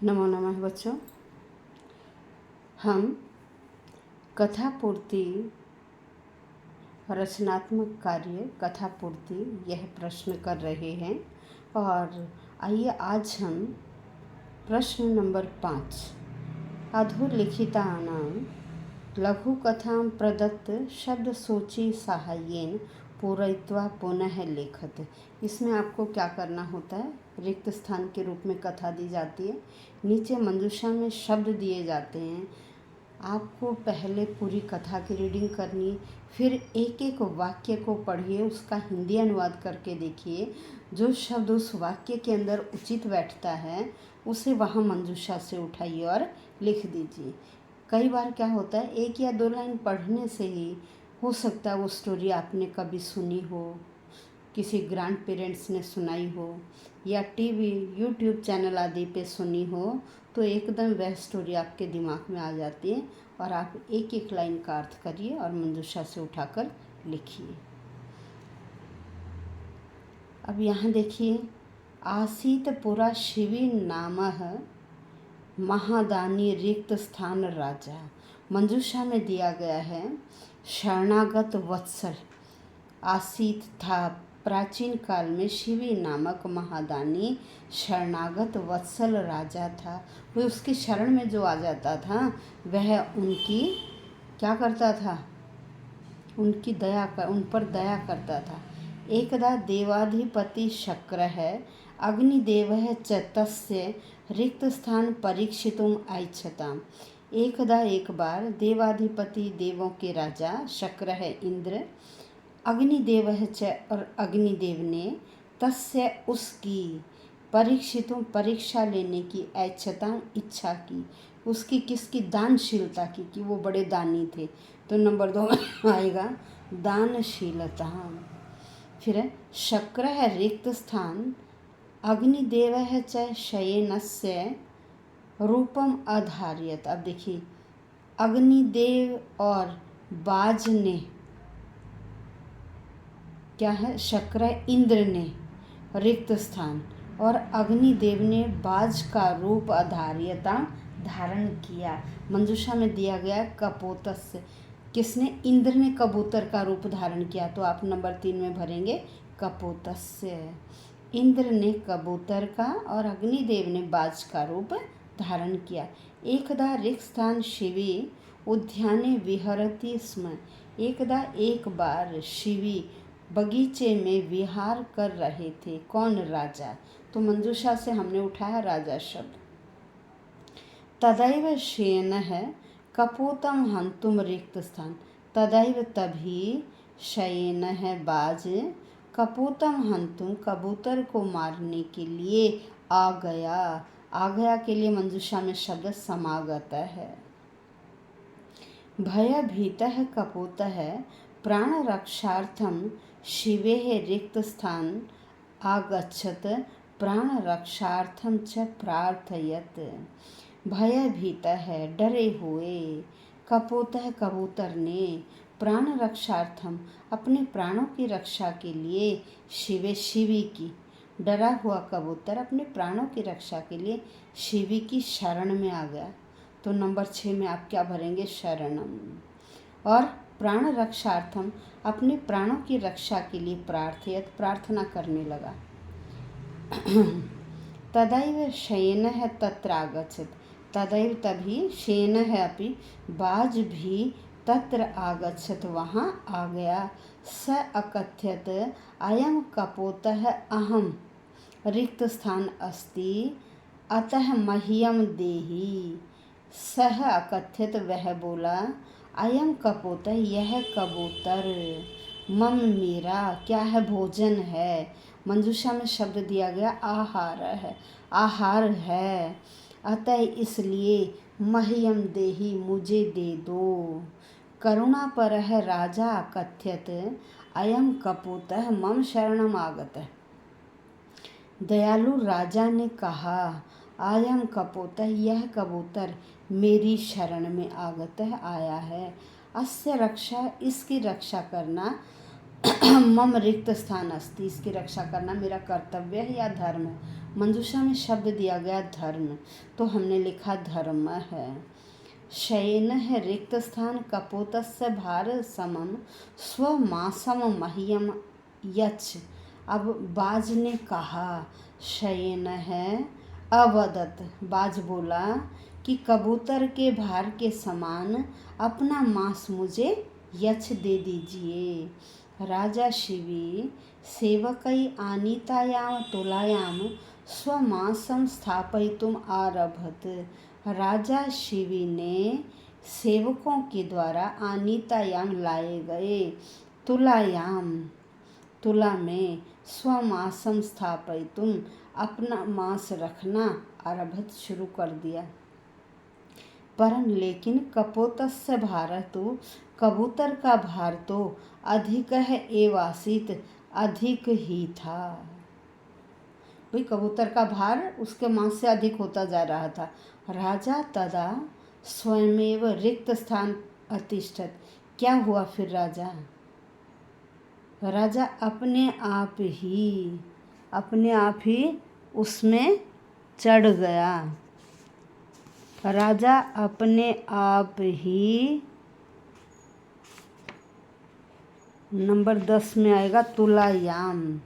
नमो नमः बच्चों। हम कथा पूर्ति रचनात्मक कार्य कथा पूर्ति यह प्रश्न कर रहे हैं और आइए आज हम प्रश्न नंबर 5 अधोलिखितानां लघुकथां प्रदत्त शब्दसूची साहाय्येन पूरयित्वा पुनः लेखत। इसमें आपको क्या करना होता है, रिक्त स्थान के रूप में कथा दी जाती है, नीचे मंजूषा में शब्द दिए जाते हैं। आपको पहले पूरी कथा की रीडिंग करनी, फिर एक एक वाक्य को पढ़िए, उसका हिंदी अनुवाद करके देखिए। जो शब्द उस वाक्य के अंदर उचित बैठता है उसे वहाँ मंजूषा से उठाइए और लिख दीजिए। कई बार क्या होता है, एक या दो लाइन पढ़ने से ही हो सकता है वो स्टोरी आपने कभी सुनी हो, किसी ग्रैंड पेरेंट्स ने सुनाई हो या टीवी यूट्यूब चैनल आदि पे सुनी हो, तो एकदम वह स्टोरी आपके दिमाग में आ जाती है और आप एक एक लाइन का अर्थ करिए और मंजूषा से उठाकर लिखिए। अब यहाँ देखिए, आसीत पुरा शिवी नामः महादानी रिक्त स्थान राजा। मंजूषा में दिया गया है शरणागत वत्सल। आसीत था, प्राचीन काल में शिवी नामक महादानी शरणागत वत्सल राजा था। वो उसकी शरण में जो आ जाता था वह उनकी क्या करता था, उन पर दया करता था। एकदा देवाधिपति शक्र है अग्निदेव च तस्य रिक्त स्थान परीक्षितुम ऐच्छताम्। एकदा एक बार देवाधिपति देवों के राजा शक्र है इंद्र, अग्निदेव च और अग्निदेव ने तस्य उसकी परीक्षितों परीक्षा लेने की ऐच्छता इच्छा की। उसकी किसकी, दानशीलता की, कि वो बड़े दानी थे। तो नंबर 2 में आएगा दानशीलता। फिर शक्र है रिक्त स्थान अग्निदेव है च शयनस्य रूपम अधार्यत। अब देखिए, अग्निदेव और बाज ने क्या है, शक्र इंद्र ने रिक्त स्थान और अग्निदेव ने बाज का रूप अधार्यता धारण किया। मंजूषा में दिया गया कपोतस्य। किसने, इंद्र ने कबूतर का रूप धारण किया, तो आप नंबर 3 में भरेंगे कपोतस्य। इंद्र ने कबूतर का और अग्निदेव ने बाज का रूप धारण किया। एकदा रिक्त स्थान शिवी उद्याने विहरति स्म। एकदा एक बार शिवी बगीचे में विहार कर रहे थे। कौन, राजा। तो मंजूषा से हमने उठाया राजा शब्द। तदैव शयन है कपोतम हंतुम रिक्त स्थान। तदैव तभी शयन है बाज कपोतम हंतुम कबूतर को मारने के लिए आ गया। आ गया के लिए मंजूषा में शब्द समागत है। भयभीतः कपोतः प्राण रक्षार्थम शिवेः रिक्त स्थान आगच्छत प्राण रक्षार्थम च प्रार्थयत। भयभीत है, डरे हुए, कपोतः कबूतर ने, प्राण रक्षार्थम अपने प्राणों की रक्षा के लिए, शिवे शिवी की, डरा हुआ कबूतर अपने प्राणों की रक्षा के लिए शिवी की शरण में आ गया। तो नंबर 6 में आप क्या भरेंगे, शरणम। और प्राण रक्षार्थम अपने प्राणों की रक्षा के लिए प्रार्थयत, प्रार्थना करने लगा। तदैव शयन है तत्र आगच्छत। तदैव तभी शयन है अपि बाज भी तत्र आगच्छत, वहाँ आ गया। स अकथ्यत अयम कपोतः अहम रिक्त स्थान अस्ति अतः मह्यम देहि। सह अकथ्यत, वह बोला, अयम कपोतः, यह कबूतर, मम मेरा, क्या है, भोजन है। मंजूषा में शब्द दिया गया आहार है, आहार है। अतः इसलिए मह्यम देहि, मुझे दे दो। करुणा पर है राजा कथ्यत अयम कपूतः मम शरणम आगतः। दयालु राजा ने कहा, अयम कपोतः, यह कबूतर मेरी शरण में आगतः आया है। अस्य रक्षा, इसकी रक्षा करना, मम रिक्त स्थान अस्ति, इसकी रक्षा करना मेरा कर्तव्य है या धर्म है। मंजूषा में शब्द दिया गया धर्म, तो हमने लिखा धर्म है। शयन है रिक्त स्थान कपोतस्य भार समम स्वमासम मह्यम यच्छ। अब बाज ने कहा शयन है, अवदत बाज बोला कि कबूतर के भार के समान अपना मांस मुझे यच्छ दे दीजिए। राजा शिवी सेवकै आनीतायां तुलायां स्वमांसं स्थापयितुम् आरभत। राजा शिवी ने सेवकों के द्वारा आनीतायाम लाए गए तुला में स्वमांसं स्थापयितुम अपना मांस रखना आरभत शुरू कर दिया। परं लेकिन कपोतस्य भारतु, कबूतर का भार तो अधिक है एवासीत, अधिक ही था। भाई कबूतर का भार उसके मांस से अधिक होता जा रहा था। राजा तदा स्वयमेव रिक्त स्थान अतिष्ठत। क्या हुआ फिर राजा अपने आप ही उसमें चढ़ गया। राजा अपने आप ही, नंबर 10 में आएगा तुलायाम।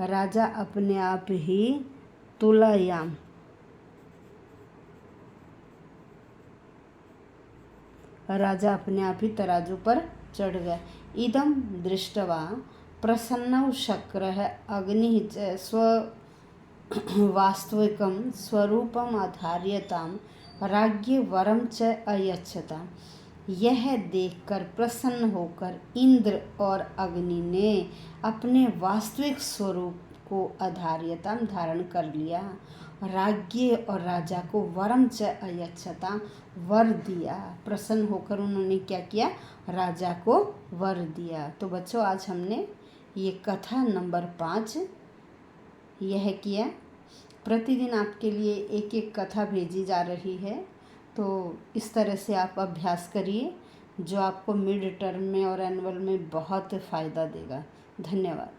राजा अपने आप ही तुलायाम, राजा अपने आप ही तराजू पर चढ़ गया। इदं दृष्ट्वा प्रसन्नौ शक्रः अग्निः च स्ववास्तविकं स्वरूपम् आधार्यतां राज्ञे वरं च अयच्छताम्। यह देखकर प्रसन्न होकर इंद्र और अग्नि ने अपने वास्तविक स्वरूप को आधार्यतां धारण कर लिया। राज्ञे और राजा को वरम च अयच्छतां वर दिया। प्रसन्न होकर उन्होंने क्या किया, राजा को वर दिया। तो बच्चों आज हमने ये कथा नंबर 5 यह किया। प्रतिदिन आपके लिए एक एक कथा भेजी जा रही है, तो इस तरह से आप अभ्यास करिए जो आपको मिड टर्म में और एनुअल में बहुत फ़ायदा देगा। धन्यवाद।